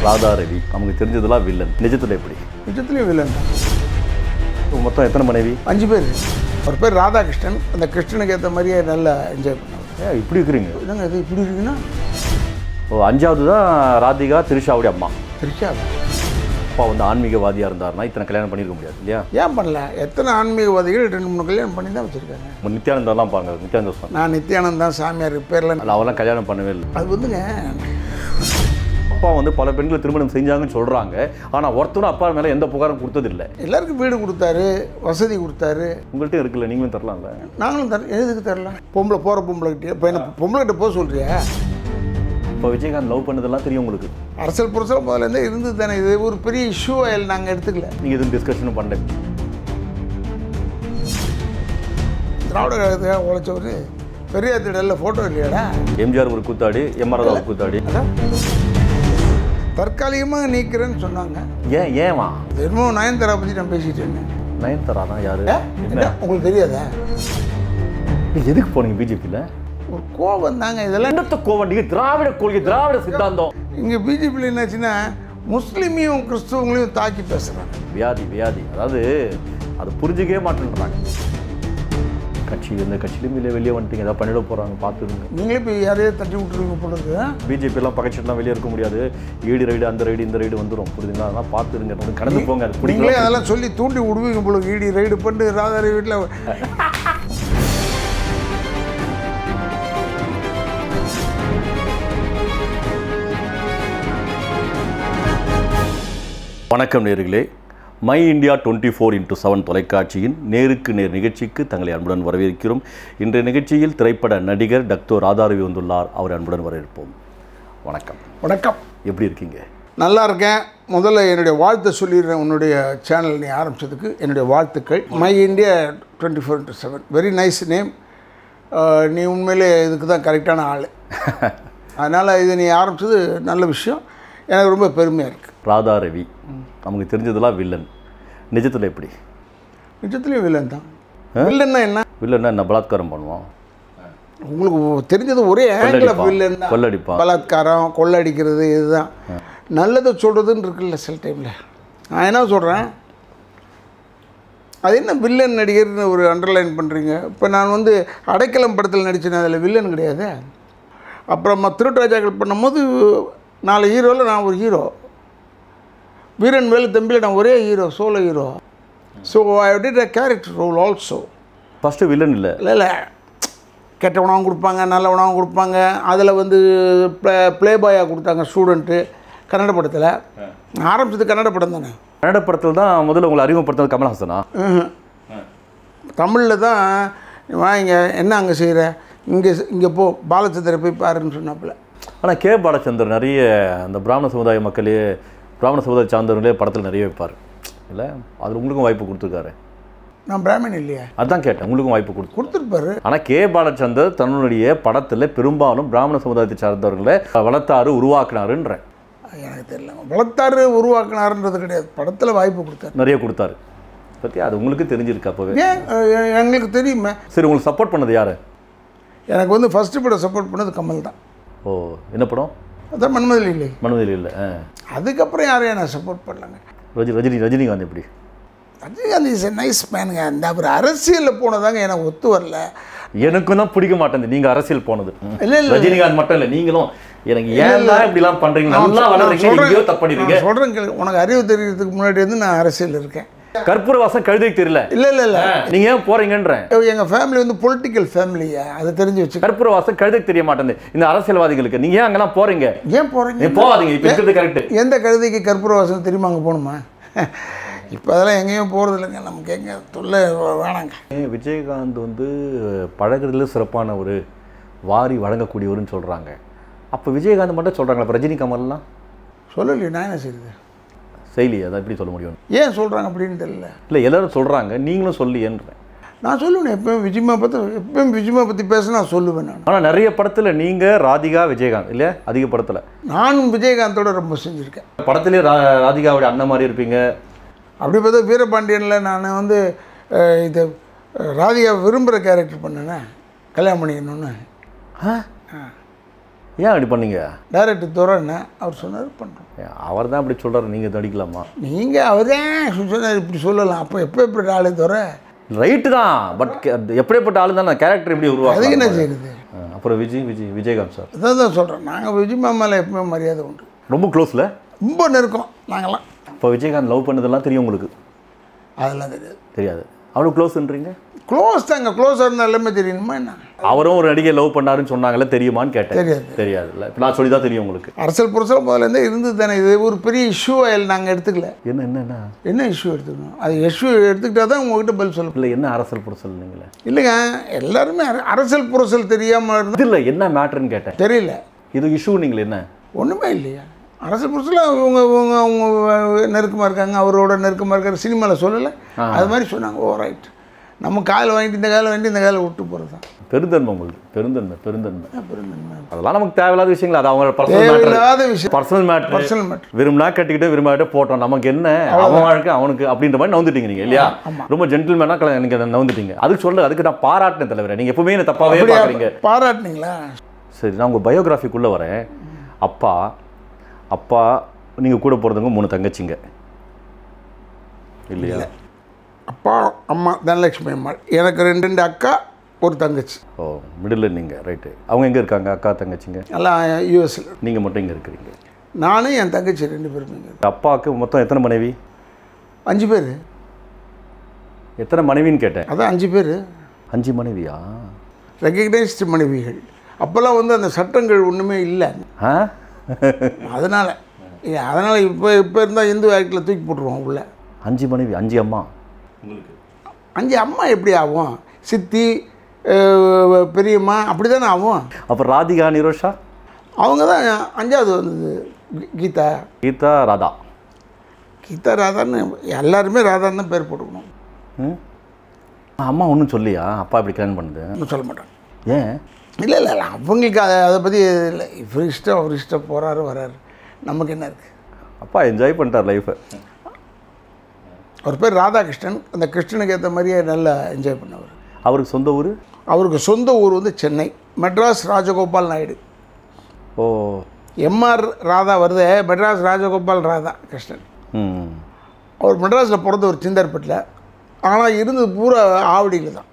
ராதா ரவி நமக்கு தெரிஞ்சதெல்லாம் வில்லன். நிஜத்தில் எப்படி? நிஜத்துலேயும் வில்லன் தான். மொத்தம் எத்தனை மனைவி? 5 பேர். ஒரு பேர் ராதாகிருஷ்ணன். அந்த கிருஷ்ணனுக்கு ஏற்ற மாதிரியே நல்லா என்ஜாய் பண்ணுவாங்க. ஏன் இப்படி இருக்கிறீங்க? என்னங்க இது இப்படி இருக்குன்னா? ஓ, 5வது தான் ராதிகா, திரிஷாவுடைய அம்மா. திரிஷா அப்பா வந்து ஆன்மீகவாதியாக இருந்தாருன்னா இத்தனை கல்யாணம் பண்ணியிருக்க முடியாது இல்லையா? ஏன் பண்ணல? எத்தனை ஆன்மீகவாதிகள் 2-3 கல்யாணம் பண்ணி தான் வச்சுருக்காங்க. நித்யானந்தாலாம் பாருங்க, நித்யானந்த சொன்னாங்க. நான் நித்யானந்தா சாமியார் பேரில் அவெல்லாம் கல்யாணம் பண்ணவே இல்லை. அது வந்துங்க, அப்பா வந்து பல பெண்களை திருமணம் செஞ்சாங்கன்னு சொல்கிறாங்க. ஆனால் ஒருத்தரும் அப்பா மேலே எந்த புகாரும் கொடுத்ததில்லை. எல்லாருக்கும் வீடு கொடுத்தாரு, வசதி கொடுத்தாரு. உங்கள்கிட்ட இருக்குல்ல, நீங்களும் தரலாம்ல. நாங்களும் எதுக்கு தரலாம்? பொம்பளை போகிற பொம்பளைக்கிட்டே இப்போ என்ன பொம்பளைகிட்ட போக சொல்கிறியா? இப்போ விஜயகாந்த் லவ் பண்ணதெல்லாம் தெரியும் உங்களுக்கு. அரசியல் புரட்சியில் முதல்லேருந்தே இருந்தது தானே. இது ஒரு பெரிய இஷ்யூவாக நாங்கள் எடுத்துக்கல. நீங்கள் எதுவும் டிஸ்கஷனும் பண்ணல. திராவிட கழகத்துக்காக உழைச்சவர் பெரியார் திடலில் ஃபோட்டோ இல்லையாடா? எம்ஜிஆர் ஒரு கூத்தாடி, எம்ஆர் ஒரு கூத்தாடி. தற்காலிகமாக நீக்கிறேன்னு சொன்னாங்க. ஏமா என்னமோ நயன்தாரா பற்றி நான் பேசிகிட்டு இருந்தேன். நயன்தாரா தான் யாரு? என்ன உங்களுக்கு தெரியாதா? எதுக்கு போனீங்க பிஜேபியில்? ஒரு கோவம் தாங்க. இதெல்லாம் என்னத்த கோவம்? நீங்கள் திராவிட கொள்கை, திராவிட சித்தாந்தம். இங்கே பிஜேபியில் என்னாச்சுன்னா முஸ்லீமையும் கிறிஸ்துவங்களையும் தாக்கி பேசுகிறாங்க. வியாதி. அதாவது அது புரிஞ்சுக்கவே மாட்டேன்றாங்க. கட்சி எந்த கட்சியிலும் இல்லை, வெளியே வந்துட்டீங்க, ஏதாவது பண்ணிட போகிறாங்க, பார்த்துருங்க. நீங்களே இப்போ யாரையே தட்டி விட்டுருங்க போடுறது. பிஜேபியெல்லாம் பக்கச்சுலாம் வெளியே இருக்க முடியாது. ஈடு ரைடு, அந்த ரைடு, இந்த ரைடு வந்துடும், புரியுதுங்களா? அதெல்லாம் பார்த்துருங்க, கடந்து போங்க. அது நீங்களே அதெல்லாம் சொல்லி தூண்டி விடுவீங்க போல. ஈடி ரைடு பண்ணிட்டு ராதாரி வீட்டில் வணக்கம் நேயர்களே. மை இந்தியா 24x7 தொலைக்காட்சியின் நேருக்கு நேர் நிகழ்ச்சிக்கு தங்களை அன்புடன் வரவேற்கிறோம். இன்றைய நிகழ்ச்சியில் திரைப்பட நடிகர் டாக்டர் ராதா ரவி வந்துள்ளார். அவரை அன்புடன் வரவேற்போம். வணக்கம். வணக்கம். எப்படி இருக்கீங்க? நல்லா இருக்கேன். முதல்ல என்னுடைய வாழ்த்தை சொல்லிடுறேன். உன்னுடைய சேனல் நீ ஆரம்பித்ததுக்கு என்னுடைய வாழ்த்துக்கள். My India 24x7 very nice name. நீ உண்மையிலே இதுக்கு தான் கரெக்டான ஆள். அதனால் இது நீ ஆரம்பித்தது நல்ல விஷயம். எனக்கு ரொம்ப பெருமையாக இருக்குது. ராதா ரவி நமக்கு தெரிஞ்சதெல்லாம் வில்லன். நிஜத்தில் எப்படி? நிஜத்துலேயும் வில்லன் தான். வில்லன்னா என்ன? வில்லன்னா என்ன? பலாத்காரம் பண்ணுவோம். உங்களுக்கு தெரிஞ்சது ஒரே ஆங்கிள் ஆஃப் வில்லன் தான். கொள்ளடிப்பா, பலாத்காரம், கொள்ளடிக்கிறது, இதுதான். நல்லதை சொல்கிறதுன்னு இருக்குல்ல சில டைமில். நான் என்ன சொல்கிறேன், அது என்ன வில்லன் நடிகர்னு ஒரு அண்டர்லைன் பண்ணுறீங்க. இப்போ நான் வந்து அடைக்கலம் படத்தில் நடித்தேன், அதில் வில்லன் கிடையாது. அப்புறமா திருட்டுராஜாக்கள் பண்ணும்போது 4 ஹீரோவில் நான் ஒரு ஹீரோ. வீரன் வேலு தம்பியில் நான் ஒரே hero, solo hero. So I did a character role also. First villain இல்லை. இல்லை கெட்ட உணவும் கொடுப்பாங்க, நல்ல உணவும் கொடுப்பாங்க. அதில் வந்து ப்ளே பாயாக கொடுத்தாங்க ஸ்டூடெண்ட்டு. கன்னட படத்தில் ஆரம்பிச்சது கன்னட படம் தானே. கன்னட படத்தில் தான் முதல்ல உங்களை அறிமுகப்படுத்துறது கமல்ஹாசனா? தமிழில் தான் வாங்க என்ன அங்கே செய்கிற, இங்கே போ பாலச்சந்திர போய் பாருன்னு சொன்னாப்புல. ஆனால் கே பாலச்சந்தர் நிறைய அந்த பிராமண சமுதாய மக்களே, பிராமண சமுதாய சார்ந்தவர்களே படத்தில் நிறைய வைப்பார் இல்லை? அதில் உங்களுக்கும் வாய்ப்பு கொடுத்துருக்காரு. நான் பிராமணன் இல்லையா? அதுதான் கேட்டேன். உங்களுக்கும் வாய்ப்பு கொடுத்துருப்பாரு. ஆனால் கே பாலச்சந்தர் தன்னுடைய படத்தில் பெரும்பாலும் பிராமண சமுதாயத்தை சார்ந்தவர்களை வளர்த்தாரு, உருவாக்குனாருன்றேன். எனக்கு தெரியல வளர்த்தாரு உருவாக்குனாருன்றது கிடையாது. படத்தில் வாய்ப்பு கொடுத்தாரு, நிறைய கொடுத்தாரு. பற்றி அது உங்களுக்கு தெரிஞ்சிருக்கு அப்போவே? ஏன் எங்களுக்கு தெரியுமே. சரி, உங்களுக்கு சப்போர்ட் பண்ணது யார்? எனக்கு வந்து ஃபஸ்ட்டு படம் சப்போர்ட் பண்ணது கமல் தான். ஓ, என்ன படம்? அதான் மன்மதில் இல்லை. மன்மதில் இல்லை. அதுக்கப்புறம் யாரையும் நான் சப்போர்ட் பண்ணலங்க. ரஜினிகாந்த் எப்படி? ரஜினிகாந்த் இஸ் எ நைஸ் மேனுங்க. அந்த அவர் அரசியலில் போனதாங்க எனக்கு ஒத்து வரல. எனக்கும் தான் பிடிக்க மாட்டேங்குது நீங்கள் அரசியல் போனது. இல்லை இல்லை, ரஜினிகாந்த் மட்டும் இல்லை, நீங்களும் எனக்கு ஏன் தான் இப்படிலாம் பண்ணுறீங்க? நல்லா வளர்றீங்க, தப்படிங்க. சொல்கிறேன், உனக்கு அறிவு தெரியறதுக்கு முன்னாடி வந்து நான் அரசியல் இருக்கேன். கற்பூர வாசம் கழுதைக்கு தெரியல. இல்லை இல்லை இல்லை, நீங்கள் ஏன் போகிறீங்கன்றேன். எங்கள் ஃபேமிலி வந்து பொலிட்டிக்கல் ஃபேமிலியா, அதை தெரிஞ்சு வச்சு. கற்பூர வாசம் கழுதைக்கு தெரிய மாட்டேங்குது இந்த அரசியல்வாதிகளுக்கு. நீங்கள் ஏன் அங்கெல்லாம் போகிறீங்க? ஏன் போகிறீங்க? போகாதீங்க. இப்போ இருக்கிறது கரெக்டு. எந்த கழுதைக்கு கற்பூர வாசம் தெரியுமா? அங்கே போகணுமா? இப்போ அதெல்லாம் எங்கேயும் போகிறது இல்லைங்க. நமக்கு எங்கே தொல்லை வேணாங்க. விஜயகாந்த் வந்து பழகிறதுல சிறப்பான ஒரு வாரி வழங்கக்கூடியவருன்னு சொல்கிறாங்க. அப்போ விஜயகாந்த் மட்டும் சொல்கிறாங்களா? இப்போ ரஜினி கமல்லாம் சொல்லலையே, நான் என்ன செய்யுது செய்யலையே. அதை எப்படி சொல்ல முடியும்? ஏன் சொல்கிறாங்க அப்படின்னு தெரியல. இல்லை, எல்லோரும் சொல்கிறாங்க, நீங்களும் சொல்லியன்றேன். நான் சொல்லுவேன். எப்பயும் விஜயமா பற்றி பேச நான் சொல்லுவேன். நான் ஆனால் நிறைய படத்தில் நீங்கள் ராதிகா, விஜயகாந்த் இல்லையா? அதிக படத்தில் நானும் விஜயகாந்தோட ரொம்ப செஞ்சுருக்கேன். படத்துலேயே ராதிகாவுடைய அண்ணன் மாதிரி இருப்பீங்க. அப்படி பார்த்தா வீரபாண்டியனில் நான் வந்து இது ராதிகா விரும்புகிற கேரக்டர் பண்ணேனே, கல்யாணம் பண்ணிக்கணுன்னு. ஏன் அப்படி பண்ணீங்க? டைரக்டர் துறைன்னு அவர் சொன்னார், பண்ணுறோம். அவர் தான் அப்படி சொல்கிறார், நீங்கள் நடிக்கலாமா? நீங்கள் அவர் தான் சொன்னார், இப்படி சொல்லலாம். அப்போ எப்படி ஆளு துறை? ரைட்டு தான், பட் எப்படிப்பட்ட ஆளு தான் கேரக்டர் எப்படி உருவாக்கும்? அதுக்கு என்ன செய்யுது? அப்புறம் விஜயகாந்த் சார் அதான் சொல்கிறேன், நாங்கள் விஜய் மாமாவில் எப்பவுமே மரியாதை உண்டு. ரொம்ப க்ளோஸில், ரொம்ப நெருக்கம் நாங்கள்லாம். இப்போ விஜயகாந்த் லவ் பண்ணதெல்லாம் தெரியும் உங்களுக்கு? அதெல்லாம் தெரியாது. அவ்வளோ க்ளோஸ்ன்றீங்க? க்ளோஸ் தாங்க, க்ளோஸாக இருந்தால் எல்லாமே தெரியணுமா என்ன? அவரும் ஒரு நடிகை லவ் பண்ணாருன்னு சொன்னாங்களே, தெரியுமான்னு கேட்டேன். தெரியாது. தெரியாதுல்ல, இப்போ நான் சொல்லி தான் தெரியும் உங்களுக்கு. அரசியல் புரசல் முதல்லேருந்தே இருந்தது தானே. இது ஒரு பெரிய இஷ்யூவாக நாங்கள் எடுத்துக்கல. என்ன இஷ்யூ எடுத்துக்கணும்? அது இஷ்யூ எடுத்துக்கிட்டால் தான் உங்கள்கிட்ட பதில் சொல்ல. இல்லை, என்ன அரசியல் புரசல் நீங்களே? இல்லைங்க, எல்லாருமே அரசியல் புரசல் தெரியாமல் இருந்தால் இல்லை, என்ன மேட்ருன்னு கேட்டேன். தெரியல. இது இஷ்யூ நீங்கள் என்ன? ஒன்றுமே இல்லையா? அரசியல் புரசல் அவங்க நெருக்கமாக இருக்காங்க, அவரோட நெருக்கமாக இருக்காரு, சினிமாவில் சொல்லலை. அது மாதிரி சொன்னாங்க. ஓ ரைட், நம்ம காலை வாங்கிட்டு இந்த காலை வாங்கிட்டு இந்த காலை விட்டு போகிறது தான் பெருந்தன்மை உங்களுக்கு. பெருந்தன்மை அதெல்லாம் நமக்கு தேவையில்லாத விஷயங்கள். அது அவங்க பர்சனல் மேட்டர். விரும்பினா கட்டிக்கிட்டு விரும்பாட்ட போட்டோம், நமக்கு என்ன அவன் வாழ்க்கை அவனுக்கு அப்படின்ற மாதிரி நவுந்துட்டீங்க நீங்கள் இல்லையா? ரொம்ப ஜென்டில்மேனாக எனக்கு நவுந்துட்டீங்க. அதுக்கு சொல்ல, அதுக்கு நான் பாராட்டினேன் தலைவரை. நீங்கள் எப்பவுமே என்ன தப்பாகவே பார்க்குறீங்க. பாராட்டினீங்களா? சரி, நான் உங்கள் பயோகிராஃபிக்குள்ளே வரேன். அப்பா நீங்கள் கூட போகிறதுங்க 3 தங்கச்சிங்க இல்லையா? அப்பா, அம்மா, தனலட்சுமி அம்மாள். எனக்கு 2 அக்கா, ஒரு தங்கச்சி. ஓ, மிடில் நீங்கள். ரைட்டு. அவங்க எங்கே இருக்காங்க அக்கா தங்கச்சிங்க? எல்லாம் யூஎஸ்ல. நீங்கள் மட்டும் இங்கே இருக்கிறீங்க? நானும் என் தங்கச்சி 2 பேருமே இங்கே. அப்பாவுக்கு மொத்தம் எத்தனை மனைவி? 5 பேர். எத்தனை மனைவின்னு கேட்டேன். அதான் 5 பேர். 5 மனைவியா? ரெக்கக்னைஸ்டு மனைவிகள். அப்போல்லாம் வந்து அந்த சட்டங்கள் ஒன்றுமே இல்லை. அதனால் இப்போ இருந்தால் இந்து ஆக்டில் தூக்கி போட்டுருவோம் உள்ள. 5 மனைவி, 5 அம்மா. 5 அம்மா எப்படி ஆகும்? சித்தி, பெரியம்மா, அப்படி தானே ஆகும். அப்போ ராதிகா, நிரோஷா அவங்க தான் 5ஆவது வந்தது. கீதா, ராதா. கீதா, ராதான்னு எல்லாருமே ராதான்னு தான் பேர் போட்டுக்கணும். அம்மா ஒன்றும் சொல்லியா அப்பா இப்படி கல்யாணம் பண்ணுது? ஒன்றும் சொல்ல மாட்டாங்க. ஏன்? இல்லை அவங்களுக்கு அதை பற்றி இல்லை. இவர் இஷ்டம், அவர் இஷ்டம், போகிறாரு வராரு, நமக்கு என்ன இருக்குது? அப்பா என்ஜாய் பண்ணிட்டார் லைஃப்பை. அவர் பேர் ராதாகிருஷ்ணன். அந்த கிருஷ்ணனுக்கு ஏற்ற மாதிரியே நல்லா என்ஜாய் பண்ணவர். அவருக்கு சொந்த ஊர்? அவருக்கு சொந்த ஊர் வந்து சென்னை, மெட்ராஸ் ராஜகோபால் நாயுடு. ஓ, எம்ஆர் ராதா வருது, மெட்ராஸ் ராஜகோபால் ராதா கிருஷ்ணன். அவர் மெட்ராஸில் பிறந்தவர் சிந்தார்பேட்டில். ஆனால் இருந்தது பூரா ஆவடியில் தான்.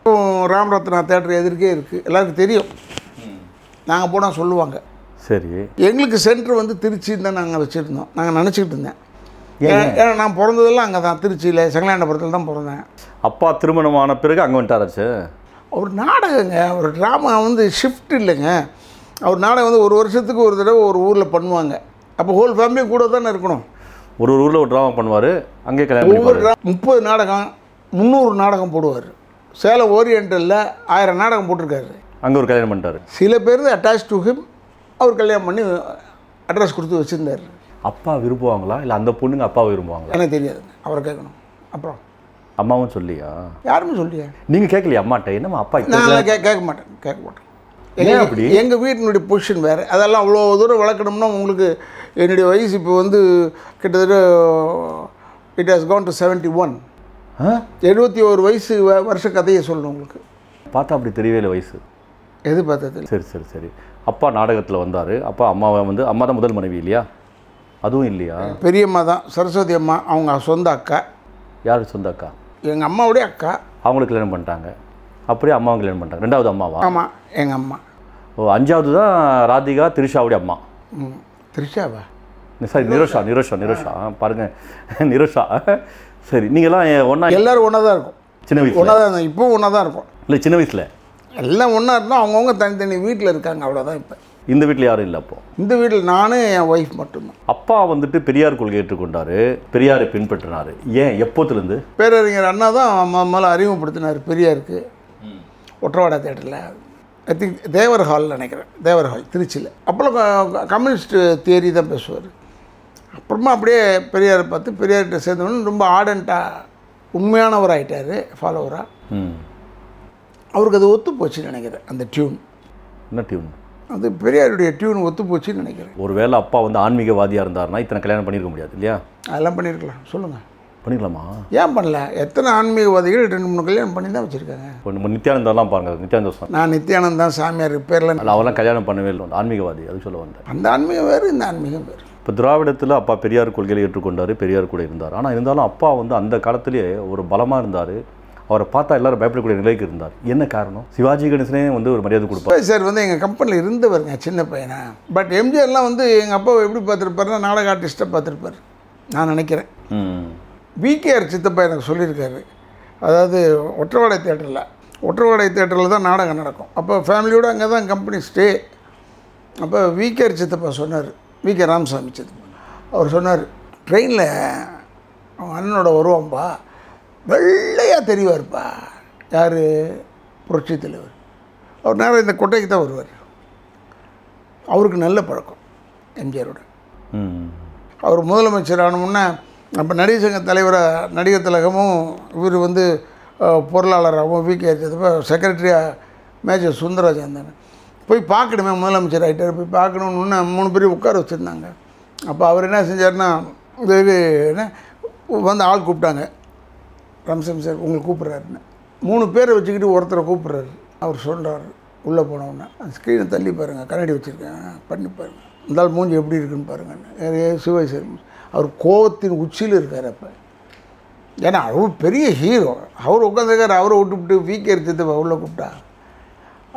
ராமரத்னா தேட்டர் எதிர்க்கே இருக்குது, எல்லாருக்கும் தெரியும். நாங்கள் போனால் சொல்லுவாங்க. சரி, எங்களுக்கு சென்டர் வந்து திருச்சின்னு தான் நாங்கள் வச்சுருந்தோம். நாங்கள் நினச்சிக்கிட்டு இருந்தேன். ஏன்னா நான் பிறந்ததெல்லாம் அங்கே தான், திருச்சியில் செங்கலாண்டபுரத்தில் தான் பிறந்தேன். அப்பா திருமணமான பிறகு அங்கே வந்துட்டாராச்சு? அவர் நாடகங்க, ஒரு ட்ராமா வந்து ஷிஃப்ட் இல்லைங்க. அவர் நாடகம் வந்து ஒரு வருஷத்துக்கு ஒரு தடவை ஒரு ஊரில் பண்ணுவாங்க. அப்போ ஹோல் ஃபேமிலியும் கூட தானே இருக்கணும். ஒரு ஊரில் ஒரு ட்ராமா பண்ணுவார், அங்கே கல்யாணம். ஒவ்வொரு 30 நாடகம் 300 நாடகம் போடுவார். சேலம் ஓரியண்டலில் 1000 நாடகம் போட்டிருக்காரு. அங்கே ஒரு கல்யாணம் பண்ணிட்டார். சில பேர் அட்டாச் டு ஹிம். அவர் கல்யாணம் பண்ணி அட்ரஸ் கொடுத்து வச்சுருந்தார். அப்பா விரும்புவாங்களா இல்லை அந்த பொண்ணுங்க அப்பா விரும்புவாங்களா? எனக்கு தெரியாதுங்க, அவரை கேட்கணும். அப்புறம் அம்மாவும் சொல்லியா? யாருமே சொல்லியா? நீங்கள் கேட்கலையா அம்மாட்ட? என்னம்மா அப்பா நான் கேட்க மாட்டேன். அப்படி எங்கள் வீட்டினுடைய பொசிஷன் வேறு. அதெல்லாம் அவ்வளோ தூரம் வளர்க்கணும்னா உங்களுக்கு என்னுடைய வயசு இப்போ வந்து கிட்டத்தட்ட இட் ஹாஸ் கவுன் டு 71. 71 வயசு வருஷ கதையை சொல்லணும் உங்களுக்கு. பார்த்தா அப்படி தெரியவே இல்லை வயசு. எது பார்த்தது? சரி. அப்பா நாடகத்தில் வந்தார். அப்பா அம்மாவை வந்து அம்மா தான் முதல் மனைவி இல்லையா? அதுவும் இல்லையா? பெரியம்மா தான், சரஸ்வதி அம்மா. அவங்க சொந்த அக்கா. யார் சொந்த அக்கா? எங்கள் அம்மாவுடைய அக்கா. அவங்களுக்கு கல்யாணம் பண்ணிட்டாங்க. அப்படியே அம்மாவும் கல்யாணம் பண்ணிட்டாங்க. 2வது அம்மாவா? ஆமாம், எங்கள் அம்மா. ஓ, 5வது தான் ராதிகா, திரிஷாவுடைய அம்மா. திரிஷாவா? சாரி, நிரோஷா பாருங்கள், நிரோஷா. சரி, நீங்கள்லாம் ஒன்றா? எல்லோரும் ஒன்றா தான் இருக்கும். சின்ன வயசு ஒன்றா தான் இருந்தோம். இப்போவும் ஒன்றா தான் இருக்கும். இல்லை, சின்ன வயசில் எல்லாம் ஒன்றா இருந்தோம். அவங்கவுங்க தனித்தனி வீட்டில் இருக்காங்க, அவ்வளோதான். இப்போ இந்த வீட்டில் யாரும் இல்லை. அப்போது இந்த வீட்டில் நானும் என் ஒய்ஃப் மட்டும்தான். அப்பா வந்துட்டு பெரியார் கொள்கை ஏற்றுக்கொண்டார், பெரியாரை பின்பற்றினார். ஏன், எப்போத்துலேருந்து? பேரறிஞர் அண்ணா தான் முதல்ல அறிமுகப்படுத்தினார் பெரியாருக்கு. ஒற்றவாடா தேட்டரில், ஐ திங்க் தேவர் ஹால் நினைக்கிறேன், தேவர் ஹால் திருச்சியில். அப்போல்லாம் கம்யூனிஸ்ட் தியரி தான் பேசுவார். அப்புறமா அப்படியே பெரியாரை பார்த்து பெரியார்கிட்ட சேர்ந்தவொன்னு ரொம்ப ஆர்டண்ட்டாக உண்மையானவர் ஆகிட்டார், ஃபாலோவராக. அவருக்கு அது ஒத்து போச்சுன்னு நினைக்கிறேன். அந்த டியூன், என்ன டியூன்? அது பெரியாருடைய டியூன் ஒத்து போச்சுன்னு நினைக்கிறேன். ஒருவேளை அப்பா வந்து ஆன்மீகவாதியாக இருந்தாருன்னா இத்தனை கல்யாணம் பண்ணியிருக்க முடியாது இல்லையா? அதெல்லாம் பண்ணியிருக்கலாம். சொல்லுங்கள். பண்ணிக்கலாமா? ஏன் பண்ணல? எத்தனை ஆன்மீகவாதிகள் 2-3 கல்யாணம் பண்ணி தான் வச்சுருக்காங்க. இப்போ நம்ம நித்யானந்தாலாம் பாருங்க, நித்யானந்தா நான் நித்யானந்தா சாமியார் பேரில் அல்ல, அவெல்லாம் கல்யாணம் பண்ணவே இல்லை, ஆன்மீகவாதி. அது சொல்ல வந்தேன். அந்த ஆன்மீகம் வேறு, இந்த ஆன்மீகம் வேறு. இப்போ திராவிடத்தில் அப்பா பெரியார் கொள்கையை ஏற்றுக்கொண்டார், பெரியார் கூட இருந்தார். ஆனால் இருந்தாலும் அப்பா வந்து அந்த காலத்திலேயே ஒரு பலமாக இருந்தார். அவரை பார்த்தா எல்லாரும் பயப்படக்கூடிய நிலைக்கு இருந்தார். என்ன காரணம்? சிவாஜி கணேசனே வந்து ஒரு மரியாதை கொடுப்பார். சார் வந்து எங்கள் கம்பெனியில் இருந்தவருங்க, சின்ன பையனா. பட் எம்ஜிஆர்லாம் வந்து எங்கள் அப்பாவை எப்படி பார்த்துருப்பாருன்னா நாடக ஆர்டிஸ்ட்டாக பார்த்துருப்பார் நான் நினைக்கிறேன். விகேஆர் சித்தப்பா எனக்கு சொல்லியிருக்காரு. அதாவது ஒற்றவாடை தேட்டரில் தான் நாடகம் நடக்கும். அப்போ ஃபேமிலியோடு அங்கே தான் கம்பெனி ஸ்டே. அப்போ விகேஆர் சித்தப்பா சொன்னார், விகே ராமசாமி சித்தப்பா, அவர் சொன்னார், ட்ரெயினில் அவன் அண்ணனோட வருவான்பா, வெள்ளையாக தெரிவார்ப்பா. யார்? புரட்சி தலைவர். அவர் நேரம் இந்த கொட்டைக்கு தான் வருவார். அவருக்கு நல்ல பழக்கம் எம்ஜிஆரோட. அவர் முதலமைச்சர் ஆனமுன்னா அப்போ நடிகர் சங்க தலைவராக நடிகர் திலகமும் இவர் வந்து பொருளாளராகவும் விகே செக்ரட்டரியாக மேஜர் சுந்தரராஜன் இருந்தாங்க. போய் பார்க்கணுமே, முதலமைச்சர் ஆகிட்டார், போய் பார்க்கணுன்னு 3 பேரும் உட்கார வச்சுருந்தாங்க. அப்போ அவர் என்ன செஞ்சார்னா, இது என்ன வந்து ஆள் கூப்பிட்டாங்க, ராமசாமி சார் உங்களை கூப்பிட்றாருன்னு. 3 பேரை வச்சுக்கிட்டு ஒருத்தரை கூப்பிட்றாரு. அவர் சொல்கிறார், உள்ளே போனவுடனே அந்த ஸ்க்ரீனை தள்ளி பாருங்கள், கண்ணாடி வச்சுருக்கேன், பண்ணி பாருங்கள், இருந்தாலும் மூஞ்சி எப்படி இருக்குன்னு பாருங்கள். சிவாஜி சார் அவர் கோவத்தின் உச்சியில் இருக்கார் அப்போ. ஏன்னா அவர் பெரிய ஹீரோ, அவர் உட்காந்துருக்கார். அவரை விட்டுவிட்டு விகே சித்தப்பா உள்ளே கூப்பிட்டா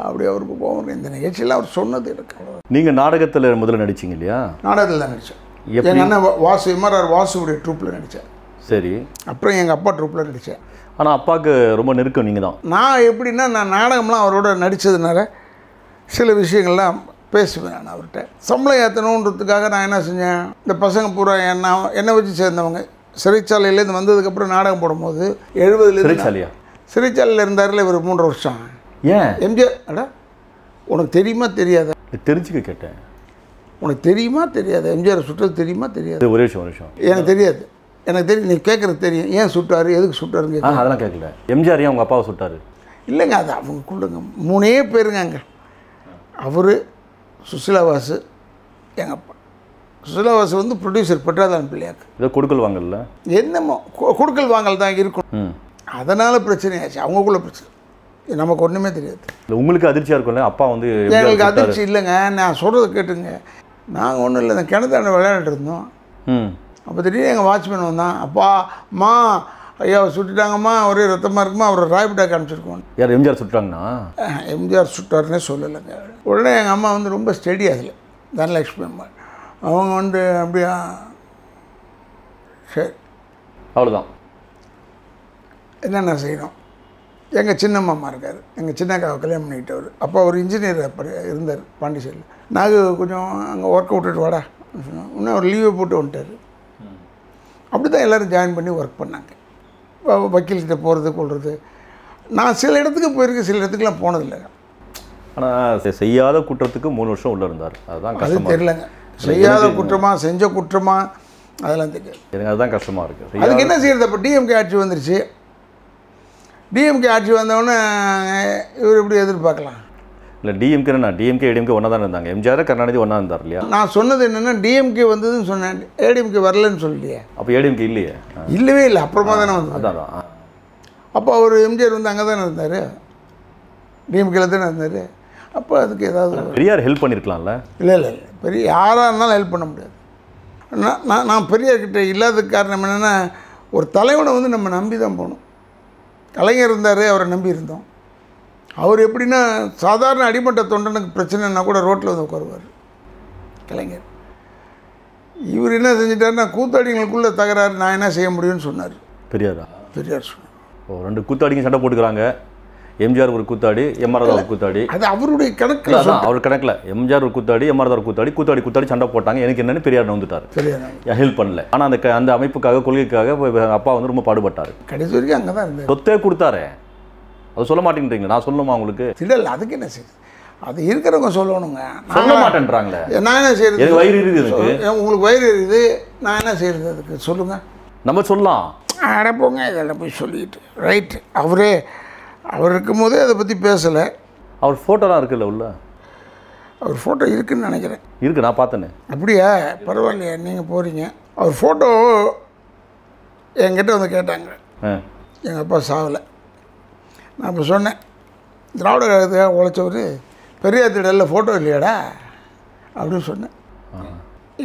அப்படி அவருக்கு கோவம். இந்த நிகழ்ச்சியெல்லாம் அவர் சொன்னது எனக்கு. நீங்கள் நாடகத்தில் முதல்ல நடிச்சிங்க இல்லையா? நாடகத்தில் தான் நடித்தேன். எங்கள் அண்ணன் வாசு, எம்ஆர்ஆர் வாசுடைய ட்ரூப்பில் நடித்தேன். சரி. அப்புறம் எங்கள் அப்பா ட்ரூப்பில் நடித்தேன். ஆனால் அப்பாவுக்கு ரொம்ப நெருக்கம் நீங்கள் தான். நான் எப்படின்னா, நான் நாடகம்லாம் அவரோட நடித்ததுனால சில விஷயங்கள்லாம் பேசுவேன். நான் அவர்கிட்ட சம்பளம் ஏற்றணுன்றதுக்காக நான் என்ன செஞ்சேன், இந்த பசங்க பூரா என்னை வச்சு சேர்ந்தவங்க சிறைச்சாலையிலேருந்து வந்ததுக்கப்புறம் நாடகம் போடும்போது 70 சிறைச்சாலையில் இருந்தார்ல இவர் 3 வருஷம். ஏன் எம்ஜிஆர் அடா உனக்கு தெரியுமா தெரியாதா? தெரிஞ்சுக்க கேட்டேன். உனக்கு தெரியுமா தெரியாது? எம்ஜிஆர் சுட்டது தெரியுமா தெரியாது? ஒரே விஷயம் எனக்கு தெரியாது. எனக்கு தெரியும், நீ கேட்குறது தெரியும். ஏன் சுட்டார், எதுக்கு சுட்டாருன்னு கேட்க. அதெல்லாம் கேட்கல. எம்ஜிஆர் ஏன் உங்கள் அப்பாவை சுட்டார்? இல்லைங்க, அது அவங்களுக்குள்ளங்க 3 பேருங்க அங்கே. அவர், சுசிலாவாசு, எங்கள் அப்பா. சுசிலாவாசு வந்து ப்ரொடியூசர் பெட்ராதான் பிள்ளையாக்கு. ஏதோ கொடுக்கல் வாங்கல, என்னமோ கொடுக்கல் வாங்கல் தான் இருக்கும். அதனால் பிரச்சனையாச்சு, அவங்களுக்குள்ள பிரச்சனை. நமக்கு ஒன்றுமே தெரியாது. இல்லை உங்களுக்கு அதிர்ச்சியாக இருக்கும்ல அப்பா வந்து? எங்களுக்கு அதிர்ச்சி இல்லைங்க, நான் சொல்கிறத கேட்டுங்க. நாங்கள் ஒன்றும் இல்லை, இந்த கிணத்தாண்ட விளையாண்டுட்டு இருந்தோம். அப்போ திடீர்னு எங்கள் வாட்ச்மேன் வந்தான். அப்பா அம்மா ஐயா சுட்டுட்டாங்கம்மா, ஒரே ரத்தமாக இருக்குமா, அவரை ராய்பேட்டாக்கு அனுப்பிச்சிருக்கோம். யார் எம்ஜிஆர் சுட்டாங்கண்ணா? எம்ஜிஆர் சுட்டாருன்னே சொல்லலைங்க. உடனே எங்கள் அம்மா வந்து ரொம்ப ஸ்டெடி அதில், தனலட்சுமி அம்மா. அவங்க வந்து அப்படியா, சரி அவ்வளோதான், என்னென்ன செய்யணும். எங்கள் சின்ன மாமா இருக்கார், எங்கள் சின்னக்காவை கல்யாணம் பண்ணிக்கிட்டவர். அப்போ அவர் இன்ஜினியர் இருந்தார் பாண்டிச்சேரியில். நாங்கள் கொஞ்சம் அங்கே ஒர்க் விட்டுட்டு வாடா சொன்னோம். இன்னும் அவர் லீவை போட்டு வந்துட்டார். அப்படி தான் எல்லோரும் ஜாயின் பண்ணி ஒர்க் பண்ணாங்க. வக்கீல்கிட்ட போகிறது கொள்வது. நான் சில இடத்துக்கு போயிருக்கேன், சில இடத்துக்குலாம் போனதில்லை. ஆனால் செய்யாத குற்றத்துக்கு 3 வருஷம் உள்ளே இருந்தார். அதுதான் அது தெரியலங்க, செய்யாத குற்றமா செஞ்ச குற்றமா அதெல்லாம் தெரியாது எனக்கு. அதுதான் கஷ்டமாக இருக்குது. அதுக்கு என்ன செய்யறது? அப்போ டிஎம்கே ஆட்சி வந்துருச்சு. டிஎம்கே ஆட்சி வந்தவொடனே இவர் எப்படி எதிர்பார்க்கலாம்? இல்லை டிஎம்கேனா டிஎம்கே ஏடிஎம்கே ஒன்றா தான் இருந்தாங்க. எம்ஜிஆர் கருணாநிதி ஒன்றா இருந்தார் இல்லையா? நான் சொன்னது என்னென்னா டிஎம்கே வந்ததுன்னு சொன்னேன், ஏடிஎம்கே வரலன்னு சொல்லியே. அப்போ ஏடிஎம்கே இல்லையே? இல்லவே இல்லை, அப்புறமா தானே வந்து. அதான். அப்போ அவர் எம்ஜிஆர் வந்து அங்கே தானே இருந்தார், டிஎம்கேல தானே இருந்தார். அப்போ அதுக்கு ஏதாவது பெரியார் ஹெல்ப் பண்ணியிருக்கலாம்ல? இல்லை பெரிய யாராக இருந்தாலும் ஹெல்ப் பண்ண முடியாது. நான் பெரியார்கிட்ட இல்லாததுக்கு காரணம் என்னென்னா, ஒரு தலைவனை வந்து நம்ம நம்பி தான் போகணும். கலைஞர் இருந்தார், அவரை நம்பி இருந்தோம். அவர் எப்படின்னா சாதாரண அடிமட்ட தொண்டனுக்கு பிரச்சனைன்னா கூட ரோட்டில் வந்து உட்காருவார் கலைஞர். இவர் என்ன செஞ்சிட்டாருன்னா, கூத்தாடிங்களுக்குள்ளே தகராறு, நான் என்ன செய்ய முடியும்னு சொன்னார். பெரியார் சொன்னார். ஓ, 2 கூத்தாடிங்க சண்டை போட்டுக்கிறாங்க. எம்ஜிஆர் ஒரு கூத்தாடி, எம்ஆர் ஒரு கூத்தாடி. அது அவருடைய கணக்கில், அவர் கணக்கில் எம்ஜிஆர் ஒரு கூத்தாடி, எம்ஆர் ஒரு கூத்தாடி சண்டை போட்டாங்க. எனக்கு என்னன்னு பெரியார் வந்துட்டார், ஹெல்ப் பண்ணல. ஆனால் அந்த அமைப்புக்காக, கொள்கைக்காக அப்பா வந்து ரொம்ப பாடுபட்டார். கடைசி வரைக்கும் அங்கே தான் இருந்தார். சொத்தே கொடுத்தாரு, அது சொல்ல மாட்டேங்கிறீங்களா? நான் சொல்லணுமா உங்களுக்கு? இல்லை, அதுக்கு என்ன செய்யுது? அது இருக்கிறவங்க சொல்லணுங்க, சொல்ல மாட்டேன்றாங்களே. நான் என்ன செய்யறது? வயிறு இருக்குது, உங்களுக்கு வயிறு இருக்குது, நான் என்ன செய்யறது? அதுக்கு சொல்லுங்கள், நம்ம சொல்லலாம். அடைப்போங்க, இதெல்லாம் போய் சொல்லிக்கிட்டு ரைட்டு. அவர் இருக்கும்போதே அதை பற்றி பேசலை. அவர் ஃபோட்டோலாம் இருக்குல்ல உள்ள? அவர் ஃபோட்டோ இருக்குதுன்னு நினைக்கிறேன். இருக்குது, நான் பார்த்தேனே. அப்படியா? பரவாயில்லையா, நீங்கள் போகிறீங்க. அவர் ஃபோட்டோ என்கிட்ட வந்து கேட்டாங்க, எங்கள் அப்பா சாவலை. நான் இப்போ சொன்னேன், திராவிட கழகத்துக்காக உழைச்சவர் பெரியார் திடலில் ஃபோட்டோ இல்லையாடா அப்படின்னு சொன்னேன்.